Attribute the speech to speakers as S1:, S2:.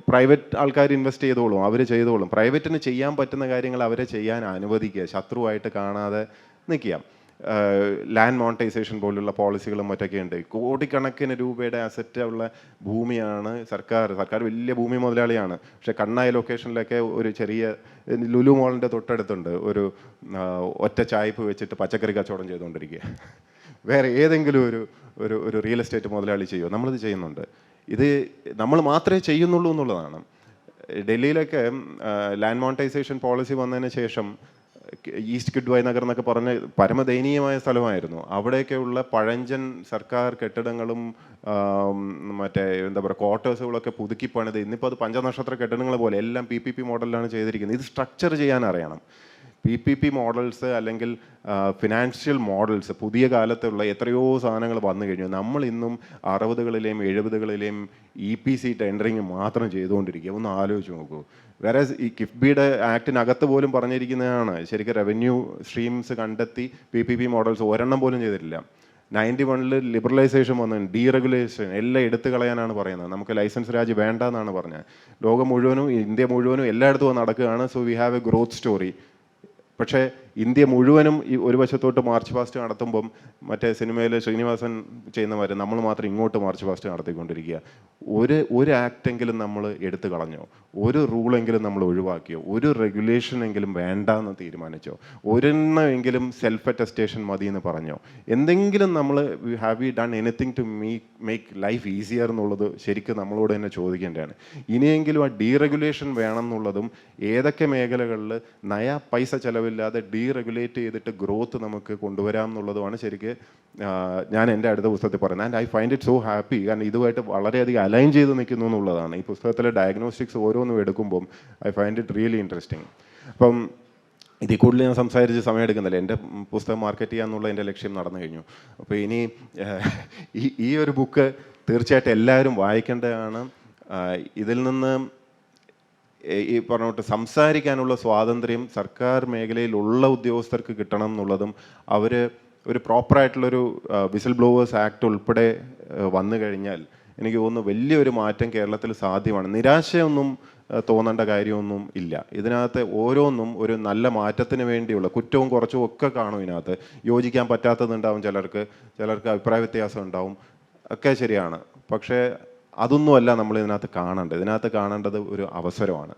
S1: Private ആൾക്കാർ invest ചെയ്തോളും, അവർ ചെയ്തോളും. പ്രൈവറ്റിന് ചെയ്യാൻ പറ്റുന്ന കാര്യങ്ങൾ അവരെ ചെയ്യാൻ അനുവദിക്കുക, ശത്രുവായിട്ട് കാണാതെ നിൽക്കുക. ലാൻഡ് മോണിറ്റൈസേഷൻ പോലുള്ള പോളിസികളും മറ്റൊക്കെ ഉണ്ട്. കോടിക്കണക്കിന് രൂപയുടെ അസറ്റ് ഉള്ള ഭൂമിയാണ് സർക്കാർ വലിയ ഭൂമി മുതലാളിയാണ്. പക്ഷേ കണ്ണായ ലൊക്കേഷനിലൊക്കെ ഒരു ചെറിയ ലുലു മോളിൻ്റെ തൊട്ടടുത്തുണ്ട് ഒരു ഒറ്റ ചായ്പ് വെച്ചിട്ട് പച്ചക്കറി കച്ചവടം ചെയ്തുകൊണ്ടിരിക്കുക. വേറെ ഏതെങ്കിലും ഒരു റിയൽ എസ്റ്റേറ്റ് മുതലാളി ചെയ്യുമോ? നമ്മളിത് ചെയ്യുന്നുണ്ട്. ഇത് നമ്മൾ മാത്രമേ ചെയ്യുന്നുള്ളൂ എന്നുള്ളതാണ്. ഡൽഹിയിലൊക്കെ ലാൻഡ് മോണിറ്റൈസേഷൻ പോളിസി വന്നതിന് ശേഷം ഈസ്റ്റ് കിഡ്വായ് നഗർ എന്നൊക്കെ പറഞ്ഞ് പരമദയനീയമായ സ്ഥലമായിരുന്നു. അവിടെയൊക്കെയുള്ള പഴഞ്ചൻ സർക്കാർ കെട്ടിടങ്ങളും മറ്റേ എന്താ പറയുക ക്വാർട്ടേഴ്സുകളൊക്കെ പുതുക്കി പണിത് ഇന്നിപ്പോൾ അത് പഞ്ചനക്ഷത്ര കെട്ടിടങ്ങൾ പോലെ എല്ലാം PPP മോഡലിലാണ് ചെയ്തിരിക്കുന്നത്. ഇത് സ്ട്രക്ചർ ചെയ്യാൻ അറിയണം. PPP മോഡൽസ് അല്ലെങ്കിൽ ഫിനാൻഷ്യൽ മോഡൽസ് പുതിയ കാലത്തുള്ള എത്രയോ സാധനങ്ങൾ വന്നു കഴിഞ്ഞു. നമ്മൾ ഇന്നും 60കളിലെയും 70കളിലെയും EPC ടെൻഡറിങ് മാത്രം ചെയ്തുകൊണ്ടിരിക്കുക. ഒന്ന് ആലോചിച്ച് നോക്കൂ. വേറെ ഈ കിഫ്ബിയുടെ ആക്ടിനകത്ത് പോലും പറഞ്ഞിരിക്കുന്നതാണ് ശരിക്കും റവന്യൂ സ്ട്രീംസ് കണ്ടെത്തി PPP മോഡൽസ് ഒരെണ്ണം പോലും ചെയ്തിട്ടില്ല. 91 ലിബറലൈസേഷൻ വന്നു, ഡീറെഗുലേഷൻ എല്ലാം എടുത്തു കളയാനാണ് പറയുന്നത്. നമുക്ക് ലൈസൻസ് രാജ് വേണ്ട എന്നാണ് പറഞ്ഞത്. ലോകം മുഴുവനും ഇന്ത്യ മുഴുവനും എല്ലായിടത്തും നടക്കുകയാണ്. So we have A growth story. പക്ഷേ ഇന്ത്യ മുഴുവനും ഈ ഒരു വശത്തോട്ട് മാർച്ച് പാസ്റ്റ് നടത്തുമ്പം മറ്റേ സിനിമയിൽ ശ്രീനിവാസൻ ചെയ്യുന്ന മാതിരി നമ്മൾ മാത്രം ഇങ്ങോട്ട് മാർച്ച് പാസ്റ്റ് നടത്തിക്കൊണ്ടിരിക്കുക. ഒരു ആക്ടെങ്കിലും നമ്മൾ എടുത്തു കളഞ്ഞോ? ഒരു റൂളെങ്കിലും നമ്മൾ ഒഴിവാക്കിയോ? ഒരു റെഗുലേഷനെങ്കിലും വേണ്ടെന്ന് തീരുമാനിച്ചോ? ഒരെണ്ണമെങ്കിലും സെൽഫ് അറ്റസ്റ്റേഷൻ മതി എന്ന് പറഞ്ഞോ? എന്തെങ്കിലും നമ്മൾ have we done anything to make life easier എന്നുള്ളത് ശരിക്കും നമ്മളോട് തന്നെ ചോദിക്കേണ്ടതാണ്. ഇനിയെങ്കിലും ആ ഡീറെഗുലേഷൻ വേണം എന്നുള്ളതും ഏതൊക്കെ മേഖലകളിൽ നയാ പൈസ ചിലവില്ലാതെ ഡീറെഗുലേറ്റ് ചെയ്തിട്ട് ഗ്രോത്ത് നമുക്ക് കൊണ്ടുവരാം എന്നുള്ളതുമാണ് ശരിക്ക് ഞാൻ എൻ്റെ അടുത്ത പുസ്തകത്തിൽ പറയുന്നത്. And I find it so happy. കാരണം ഇതുമായിട്ട് വളരെയധികം അലൈൻ ചെയ്ത് നിൽക്കുന്നു എന്നുള്ളതാണ്. ഈ പുസ്തകത്തിലെ ഡയഗ്നോസ്റ്റിക്സ് ഓരോന്നും എടുക്കുമ്പം I find it really interesting. അപ്പം ഇതിൽ കൂടുതൽ ഞാൻ സംസാരിച്ച് സമയം എടുക്കുന്നില്ല. എൻ്റെ പുസ്തകം മാർക്കറ്റ് ചെയ്യാന്നുള്ള എൻ്റെ ലക്ഷ്യം നടന്നു കഴിഞ്ഞു. അപ്പോൾ ഇനി ഈ ഒരു ബുക്ക് തീർച്ചയായിട്ടും എല്ലാവരും വായിക്കേണ്ടതാണ്. ഇതിൽ നിന്ന് ഈ പറഞ്ഞോട്ട് സംസാരിക്കാനുള്ള സ്വാതന്ത്ര്യം സർക്കാർ മേഖലയിലുള്ള ഉദ്യോഗസ്ഥർക്ക് കിട്ടണം എന്നുള്ളതും അവർ ഒരു പ്രോപ്പറായിട്ടുള്ളൊരു വിസിൽ ബ്ലോവേഴ്സ് ആക്ട് ഉൾപ്പെടെ വന്നു കഴിഞ്ഞാൽ എനിക്ക് തോന്നുന്നു വലിയൊരു മാറ്റം കേരളത്തിൽ സാധ്യമാണ്. നിരാശയൊന്നും തോന്നേണ്ട കാര്യമൊന്നും ഇല്ല. ഇതിനകത്ത് ഓരോന്നും ഒരു നല്ല മാറ്റത്തിന് വേണ്ടിയുള്ള കുറ്റവും കുറച്ചും ഒക്കെ കാണും. ഇതിനകത്ത് യോജിക്കാൻ പറ്റാത്തതുണ്ടാവും, ചിലർക്ക് അഭിപ്രായ വ്യത്യാസം ഉണ്ടാവും, ഒക്കെ ശരിയാണ്. പക്ഷേ അതൊന്നുമല്ല നമ്മൾ ഇതിനകത്ത് കാണേണ്ടത്. ഇതിനകത്ത് കാണേണ്ടത് ഒരു അവസരമാണ്.